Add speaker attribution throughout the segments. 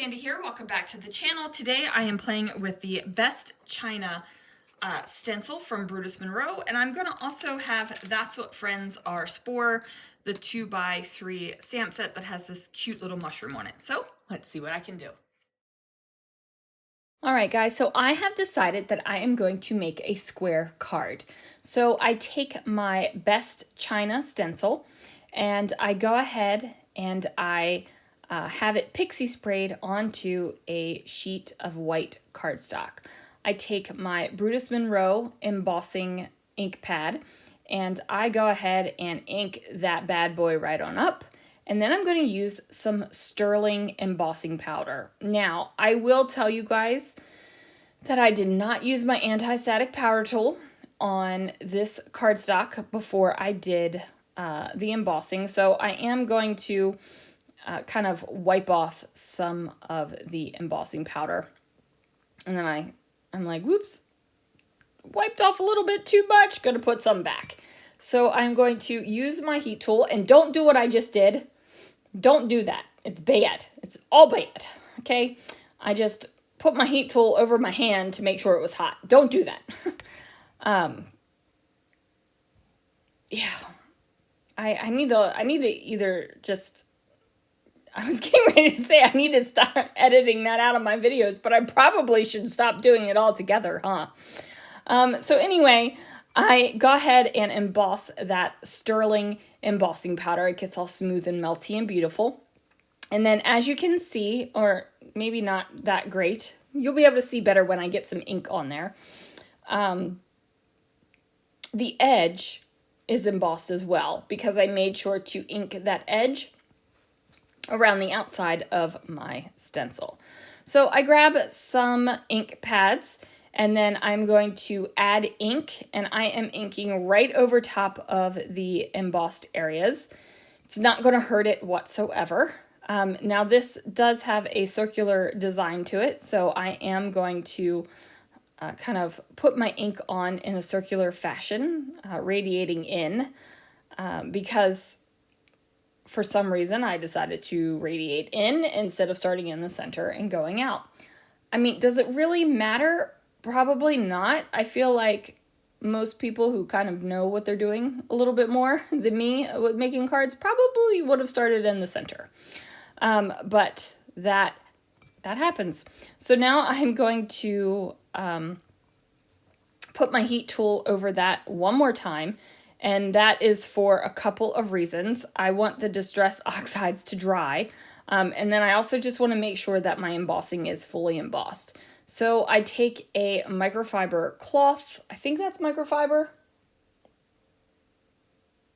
Speaker 1: Sandy here. Welcome back to the channel. Today I am playing with the Best China stencil from Brutus Monroe, and I'm going to also have That's What Friends Are Spore, the 2x3 stamp set that has this cute little mushroom on it. So let's see what I can do.
Speaker 2: All right, guys, so I have decided that I am going to make a square card. So I take my Best China stencil and I go ahead and I have it pixie sprayed onto a sheet of white cardstock. I take my Brutus Monroe embossing ink pad and I go ahead and ink that bad boy right on up. And then I'm going to use some sterling embossing powder. Now, I will tell you guys that I did not use my anti-static powder tool on this cardstock before I did the embossing. So I am going to kind of wipe off some of the embossing powder. And then I'm like, whoops, wiped off a little bit too much, gonna put some back. So I'm going to use my heat tool, and don't do what I just did. Don't do that. It's bad. It's all bad. Okay? I just put my heat tool over my hand to make sure it was hot. Don't do that. Yeah. I need to either just, I was getting ready to say I need to start editing that out of my videos, but I probably should stop doing it altogether, huh? So anyway, I go ahead and emboss that sterling embossing powder. It gets all smooth and melty and beautiful. And then as you can see, or maybe not that great, you'll be able to see better when I get some ink on there. The edge is embossed as well because I made sure to ink that edge around the outside of my stencil. So I grab some ink pads and then I'm going to add ink, and I am inking right over top of the embossed areas. It's not going to hurt it whatsoever. Now this does have a circular design to it, so I am going to kind of put my ink on in a circular fashion, radiating in, because for some reason I decided to radiate in instead of starting in the center and going out. I mean, does it really matter? Probably not. I feel like most people who kind of know what they're doing a little bit more than me with making cards probably would have started in the center. But that happens. So now I'm going to put my heat tool over that one more time, and that is for a couple of reasons. I want the Distress Oxides to dry, and then I also just want to make sure that my embossing is fully embossed. So I take a microfiber cloth, I think that's microfiber,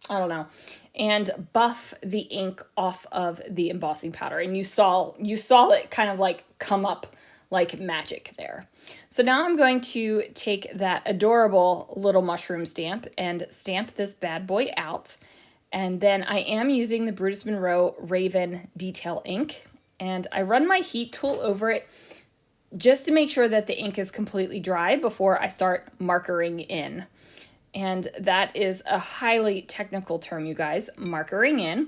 Speaker 2: I don't know, and buff the ink off of the embossing powder. And you saw it kind of like come up like magic there. So now I'm going to take that adorable little mushroom stamp and stamp this bad boy out. And then I am using the Brutus Monroe Raven Detail ink, and I run my heat tool over it just to make sure that the ink is completely dry before I start markering in. And that is a highly technical term, you guys, markering in.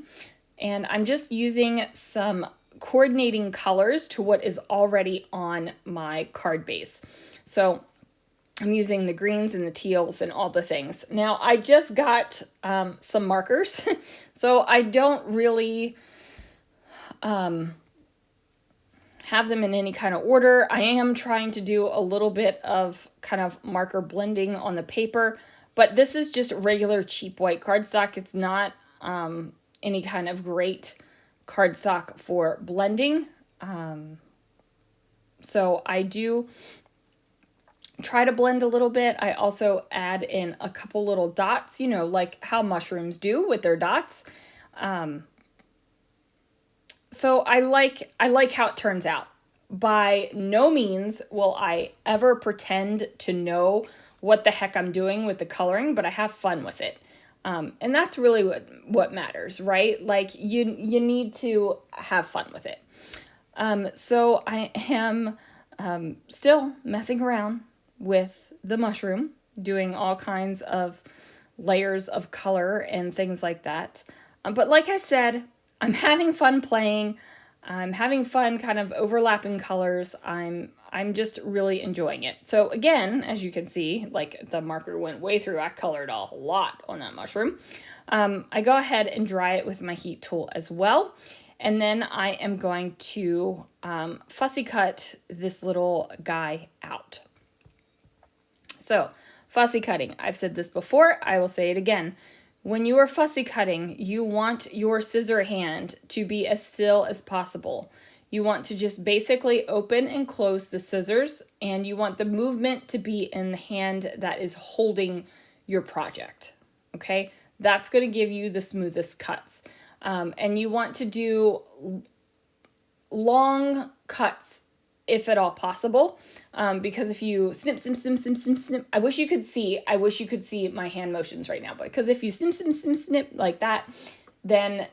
Speaker 2: And I'm just using some coordinating colors to what is already on my card base. So I'm using the greens and the teals and all the things. Now, I just got some markers, so I don't really have them in any kind of order. I am trying to do a little bit of kind of marker blending on the paper, but this is just regular cheap white cardstock. It's not any kind of great cardstock for blending. So I do try to blend a little bit. I also add in a couple little dots, you know, like how mushrooms do with their dots. So I like how it turns out. By no means will I ever pretend to know what the heck I'm doing with the coloring, but I have fun with it. And that's really what matters, right? Like you need to have fun with it. So I am still messing around with the mushroom, doing all kinds of layers of color and things like that. But like I said, I'm having fun playing. I'm having fun kind of overlapping colors. I'm just really enjoying it. So again, as you can see, like the marker went way through. I colored a lot on that mushroom. I go ahead and dry it with my heat tool as well. And then I am going to fussy cut this little guy out. So fussy cutting, I've said this before, I will say it again. When you are fussy cutting, you want your scissor hand to be as still as possible. You want to just basically open and close the scissors, and you want the movement to be in the hand that is holding your project, okay? That's going to give you the smoothest cuts. And you want to do long cuts if at all possible, because if you snip, snip, snip, snip, snip, snip, I wish you could see my hand motions right now, but because if you snip, snip, snip, snip like that, then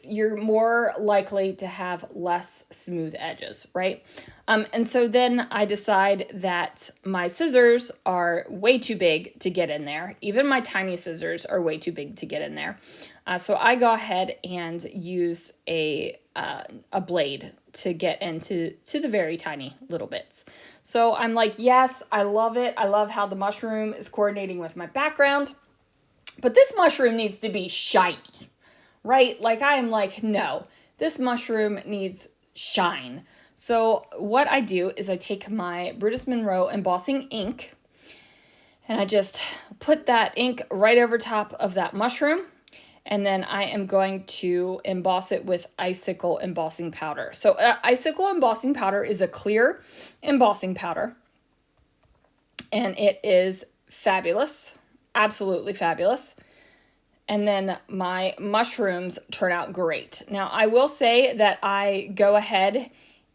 Speaker 2: you're more likely to have less smooth edges, right? And so then I decide that my scissors are way too big to get in there. Even my tiny scissors are way too big to get in there. So I go ahead and use a blade to get into the very tiny little bits. So I'm like, yes, I love it. I love how the mushroom is coordinating with my background, but this mushroom needs to be shiny, right? Like I am like, no, this mushroom needs shine. So what I do is I take my Brutus Monroe Embossing Ink and I just put that ink right over top of that mushroom. And then I am going to emboss it with Icicle Embossing Powder. So Icicle Embossing Powder is a clear embossing powder. And it is fabulous. Absolutely fabulous. And then my mushrooms turn out great. Now, I will say that I go ahead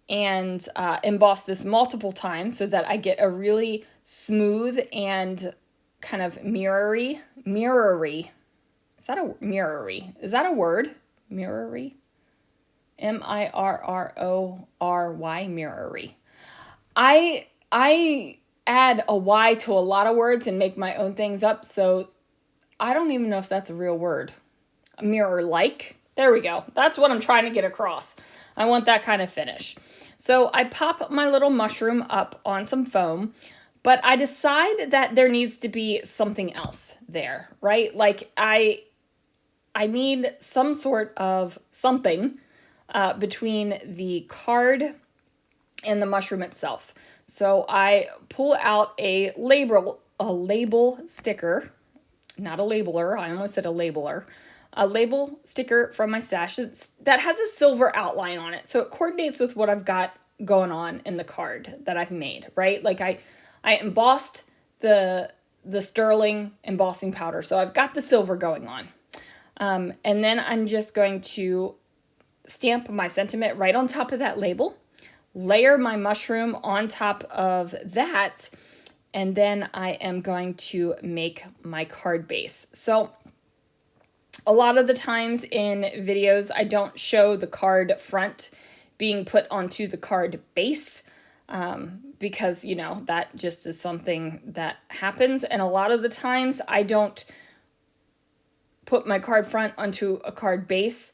Speaker 2: and emboss this multiple times so that I get a really smooth and kind of mirrory. Is that a mirrory? Is that a word? Mirrory? Mirrory, mirrory. I add a Y to a lot of words and make my own things up, so I don't even know if that's a real word. Mirror-like. There we go. That's what I'm trying to get across. I want that kind of finish. So I pop my little mushroom up on some foam, but I decide that there needs to be something else there, right? Like I need some sort of something between the card and the mushroom itself. So I pull out a label sticker, not a labeler, I almost said a labeler, a label sticker from my stash that has a silver outline on it. So it coordinates with what I've got going on in the card that I've made, right? Like I embossed the sterling embossing powder. So I've got the silver going on. And then I'm just going to stamp my sentiment right on top of that label, layer my mushroom on top of that, and then I am going to make my card base. So a lot of the times in videos, I don't show the card front being put onto the card base because, you know, that just is something that happens. And a lot of the times I don't put my card front onto a card base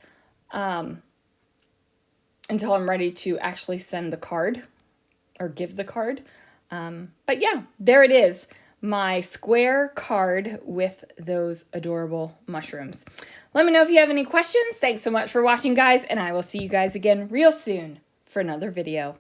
Speaker 2: until I'm ready to actually send the card or give the card. But yeah, there it is. My square card with those adorable mushrooms. Let me know if you have any questions. Thanks so much for watching, guys, and I will see you guys again real soon for another video.